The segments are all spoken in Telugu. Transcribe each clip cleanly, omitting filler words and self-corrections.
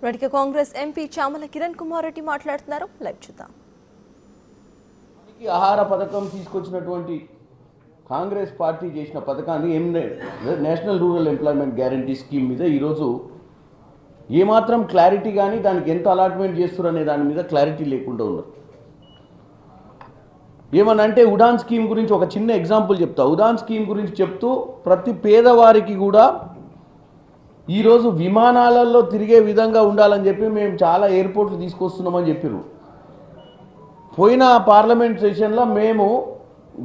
రెడ్డి కాంగ్రెస్ ఎంపీ చామల కిరణ్ కుమార్ రెడ్డి మాట్లాడుతున్నారు. లైవ్ చూద్దాం. ఆహార పథకం తీసుకొచ్చినటువంటి కాంగ్రెస్ పార్టీ చేసిన పథకాన్ని national rural employment guarantee scheme మీద ఈరోజు ఏమాత్రం క్లారిటీ కానీ దానికి ఎంత అలాట్మెంట్ చేస్తారు అనే దాని మీద క్లారిటీ లేకుండా ఉన్నారు. ఏమనంటే ఉడాన్ స్కీమ్ గురించి ఒక చిన్న ఎగ్జాంపుల్ చెప్తా. ఉడాన్ స్కీమ్ గురించి చెప్తూ ప్రతి పేదవారికి కూడా ఈరోజు విమానాలలో తిరిగే విధంగా ఉండాలని చెప్పి మేము చాలా ఎయిర్పోర్ట్లు తీసుకొస్తున్నామని చెప్పారు. పోయిన పార్లమెంట్ సెషన్లో మేము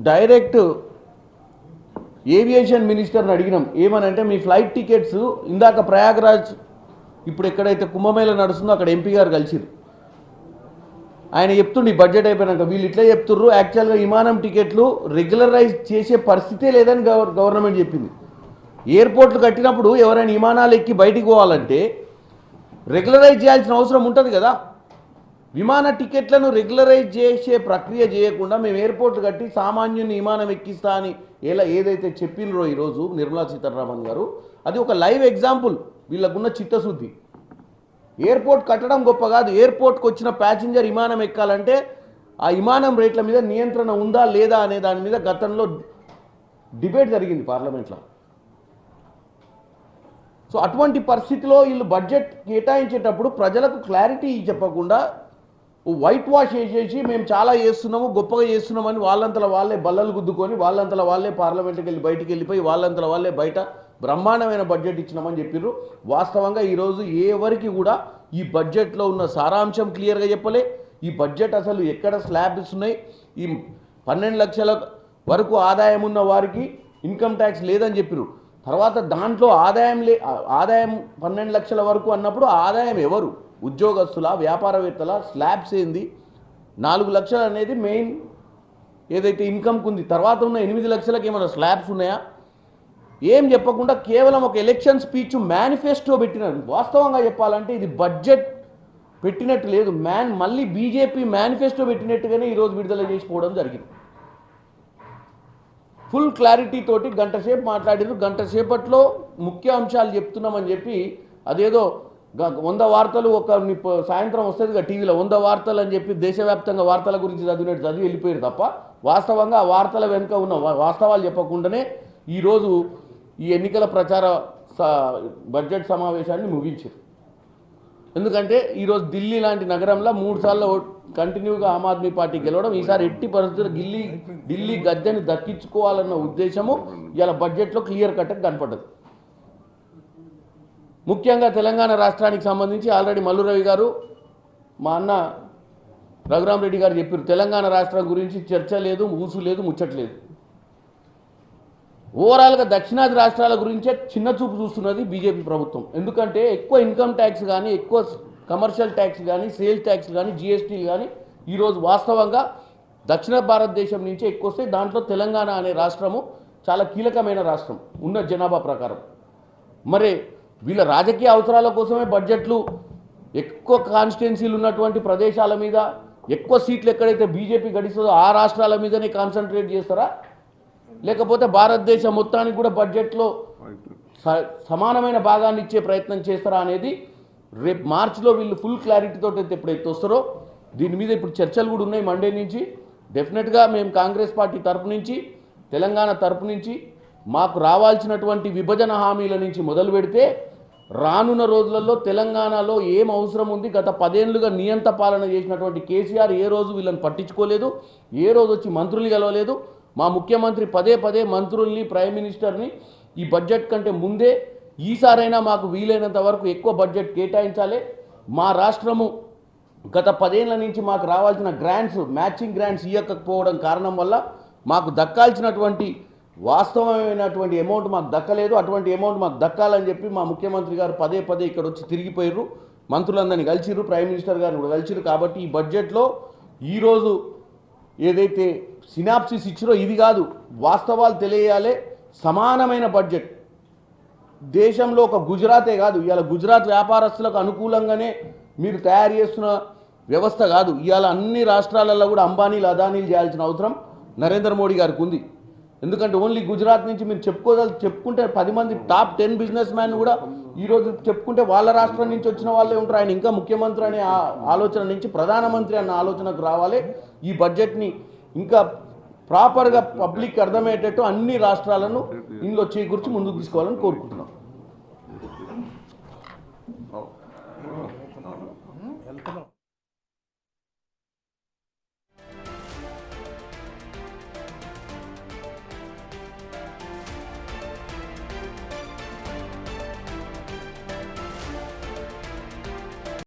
డైరెక్ట్ ఏవియేషన్ మినిస్టర్ని అడిగినాం. ఏమనంటే మీ ఫ్లైట్ టికెట్స్ ఇందాక ప్రయాగరాజ్ ఇప్పుడు ఎక్కడైతే కుంభమేళ నడుస్తుందో అక్కడ ఎంపీ గారు కలిసిరు. ఆయన చెప్తుండే బడ్జెట్ అయిపోయినాక వీళ్ళు ఇట్లా చెప్తుర్రు, యాక్చువల్గా విమానం టికెట్లు రెగ్యులరైజ్ చేసే పరిస్థితే లేదని గవర్నమెంట్ చెప్పింది. ఎయిర్పోర్ట్లు కట్టినప్పుడు ఎవరైనా విమానాలు ఎక్కి బయటికి పోవాలంటే రెగ్యులరైజ్ చేయాల్సిన అవసరం ఉంటుంది కదా. విమాన టికెట్లను రెగ్యులరైజ్ చేసే ప్రక్రియ చేయకుండా మేము ఎయిర్పోర్ట్లు కట్టి సామాన్యుని విమానం ఎక్కిస్తా అని ఏదైతే చెప్పినరో ఈరోజు నిర్మలా సీతారామన్ గారు, అది ఒక లైవ్ ఎగ్జాంపుల్ వీళ్ళకున్న చిత్తశుద్ధి. ఎయిర్పోర్ట్ కట్టడం గొప్ప కాదు, ఎయిర్పోర్ట్కి వచ్చిన ప్యాసింజర్ విమానం ఎక్కాలంటే ఆ విమానం రేట్ల మీద నియంత్రణ ఉందా లేదా అనే దాని మీద గతంలో డిబేట్ జరిగింది పార్లమెంట్లో. సో అటువంటి పరిస్థితిలో వీళ్ళు బడ్జెట్ కేటాయించేటప్పుడు ప్రజలకు క్లారిటీ చెప్పకుండా వైట్ వాష్ చేసేసి మేము చాలా చేస్తున్నాము, గొప్పగా చేస్తున్నామని వాళ్ళంతలో వాళ్ళే బల్లలు గుద్దుకొని వాళ్ళంతలో వాళ్ళే పార్లమెంట్కి వెళ్ళి బయటికి వెళ్ళిపోయి వాళ్ళంతలో వాళ్ళే బయట బ్రహ్మాండమైన బడ్జెట్ ఇచ్చినామని చెప్పారు. వాస్తవంగా ఈరోజు ఎవరికి కూడా ఈ బడ్జెట్లో ఉన్న సారాంశం క్లియర్గా చెప్పలే. ఈ బడ్జెట్ అసలు ఎక్కడ స్లాబ్స్ ఉన్నాయి, ఈ 12 లక్షల వరకు ఆదాయం ఉన్న వారికి ఇన్కమ్ ట్యాక్స్ లేదని చెప్పారు. తర్వాత దాంట్లో ఆదాయం 12 లక్షల వరకు అన్నప్పుడు ఆదాయం ఎవరు, ఉద్యోగస్తుల, వ్యాపారవేత్తల, స్లాబ్స్ ఏంది, 4 లక్షలు అనేది మెయిన్ ఏదైతే ఇన్కమ్కి ఉంది. తర్వాత ఉన్న 8 లక్షలకి ఏమైనా స్లాబ్స్ ఉన్నాయా ఏం చెప్పకుండా కేవలం ఒక ఎలక్షన్ స్పీచ్ మేనిఫెస్టో పెట్టినారు. వాస్తవంగా చెప్పాలంటే ఇది బడ్జెట్ పెట్టినట్టు లేదు, మళ్ళీ బీజేపీ మేనిఫెస్టో పెట్టినట్టుగానే ఈరోజు విడుదల చేసిపోవడం జరిగింది. ఫుల్ క్లారిటీ తోటి గంట సేపు మాట్లాడారు. గంట సేపట్లో ముఖ్య అంశాలు చెప్తున్నామని చెప్పి అదేదో 100 వార్తలు సాయంత్రం వస్తుంది టీవీలో 100 వార్తలు అని చెప్పి దేశవ్యాప్తంగా వార్తల గురించి చదివి వెళ్ళిపోయారు తప్ప వాస్తవంగా ఆ వార్తల వెనుక ఉన్న వాస్తవాలు చెప్పకుండానే ఈరోజు ఈ ఎన్నికల ప్రచార బడ్జెట్ సమావేశాన్ని ముగించారు. ఎందుకంటే ఈరోజు ఢిల్లీ లాంటి నగరంలో 3 సార్లు కంటిన్యూగా ఆమ్ ఆద్మీ పార్టీ గెలవడం, ఈసారి ఎట్టి పరిస్థితుల్లో ఢిల్లీ గద్దెని దక్కించుకోవాలన్న ఉద్దేశము ఇలా బడ్జెట్లో క్లియర్ కట్గా కనపడ్డది. ముఖ్యంగా తెలంగాణ రాష్ట్రానికి సంబంధించి ఆల్రెడీ మల్లు రవి గారు, మా అన్న రఘురామ్ రెడ్డి గారు చెప్పారు, తెలంగాణ రాష్ట్రం గురించి చర్చ లేదు, ఊసు లేదు, ముచ్చట్లేదు. ఓవరాల్గా దక్షిణాది రాష్ట్రాల గురించే చిన్న చూపు చూస్తున్నది బీజేపీ ప్రభుత్వం. ఎందుకంటే ఎక్కువ ఇన్కమ్ ట్యాక్స్ కానీ, ఎక్కువ కమర్షియల్ ట్యాక్స్ కానీ, సేల్స్ ట్యాక్స్ కానీ, జిఎస్టీలు కానీ ఈరోజు వాస్తవంగా దక్షిణ భారతదేశం నుంచే ఎక్కువ వస్తాయి. దాంట్లో తెలంగాణ అనే రాష్ట్రము చాలా కీలకమైన రాష్ట్రం ఉన్న జనాభా ప్రకారం. మరి వీళ్ళ రాజకీయ అవసరాల కోసమే బడ్జెట్లు ఎక్కువ కాన్స్టిట్యున్సీలు ఉన్నటువంటి ప్రదేశాల మీద, ఎక్కువ సీట్లు ఎక్కడైతే బీజేపీ గడిస్తుందో ఆ రాష్ట్రాల మీదనే కాన్సన్ట్రేట్ చేస్తారా, లేకపోతే భారతదేశం మొత్తానికి కూడా బడ్జెట్లో సమానమైన భాగాన్ని ఇచ్చే ప్రయత్నం చేస్తారా అనేది రేపు మార్చిలో వీళ్ళు ఫుల్ క్లారిటీతో ఎప్పుడైతే వస్తారో దీని మీద ఇప్పుడు చర్చలు కూడా ఉన్నాయి. మండే నుంచి డెఫినెట్గా మేము కాంగ్రెస్ పార్టీ తరపు నుంచి, తెలంగాణ తరపు నుంచి మాకు రావాల్సినటువంటి విభజన హామీల నుంచి మొదలు పెడితే రానున్న రోజులలో తెలంగాణలో ఏం అవసరం ఉంది, గత 10 ఏళ్లుగా నియంత పాలన చేసినటువంటి కేసీఆర్ ఏ రోజు వీళ్ళని పట్టించుకోలేదు, ఏ రోజు వచ్చి మంత్రులు గెలవలేదు. మా ముఖ్యమంత్రి పదే మంత్రుల్ని, ప్రైమ్ మినిస్టర్ని ఈ బడ్జెట్ కంటే ముందే ఈసారైనా మాకు వీలైనంత వరకు ఎక్కువ బడ్జెట్ కేటాయించాలి. మా రాష్ట్రము గత 10 ఏళ్ల నుంచి మాకు రావాల్సిన గ్రాంట్స్, మ్యాచింగ్ గ్రాంట్స్ ఇవ్వకపోవడం కారణం వల్ల మాకు దక్కాల్సినటువంటి వాస్తవమైనటువంటి అమౌంట్ మాకు దక్కలేదు. అటువంటి అమౌంట్ మాకు దక్కాలని చెప్పి మా ముఖ్యమంత్రి గారు పదే ఇక్కడ వచ్చి తిరిగిపోయారు, మంత్రులందరినీ కలిసిరు, ప్రైమ్ మినిస్టర్ గారిని కూడా కలిసిరు. కాబట్టి ఈ బడ్జెట్లో ఈరోజు ఏదైతే సినాప్సిస్ ఇచ్చిరో ఇది కాదు, వాస్తవాలు తెలియాలి. సమానమైన బడ్జెట్ దేశంలో ఒక గుజరాతే కాదు, ఇవాళ గుజరాత్ వ్యాపారస్తులకు అనుకూలంగానే మీరు తయారు చేస్తున్న వ్యవస్థ కాదు. ఇవాళ అన్ని రాష్ట్రాలలో కూడా అంబానీలు, అదానీలు చేయాల్సిన అవసరం నరేంద్ర మోడీ గారికి ఉంది. ఎందుకంటే ఓన్లీ గుజరాత్ నుంచి మీరు చెప్పుకుంటే 10 మంది టాప్ 10 బిజినెస్ మ్యాన్ కూడా ఈరోజు చెప్పుకుంటే వాళ్ళ రాష్ట్రం నుంచి వచ్చిన వాళ్ళే ఉంటారు. ఆయన ఇంకా ముఖ్యమంత్రి అనే ఆలోచన నుంచి ప్రధానమంత్రి అన్న ఆలోచనకు రావాలి. ఈ బడ్జెట్ని ఇంకా ప్రాపర్గా పబ్లిక్ అర్థమయ్యేటట్టు అన్ని రాష్ట్రాలను ఇందులో చేకూర్చి ముందుకు తీసుకోవాలని కోరుకుంటున్నాం.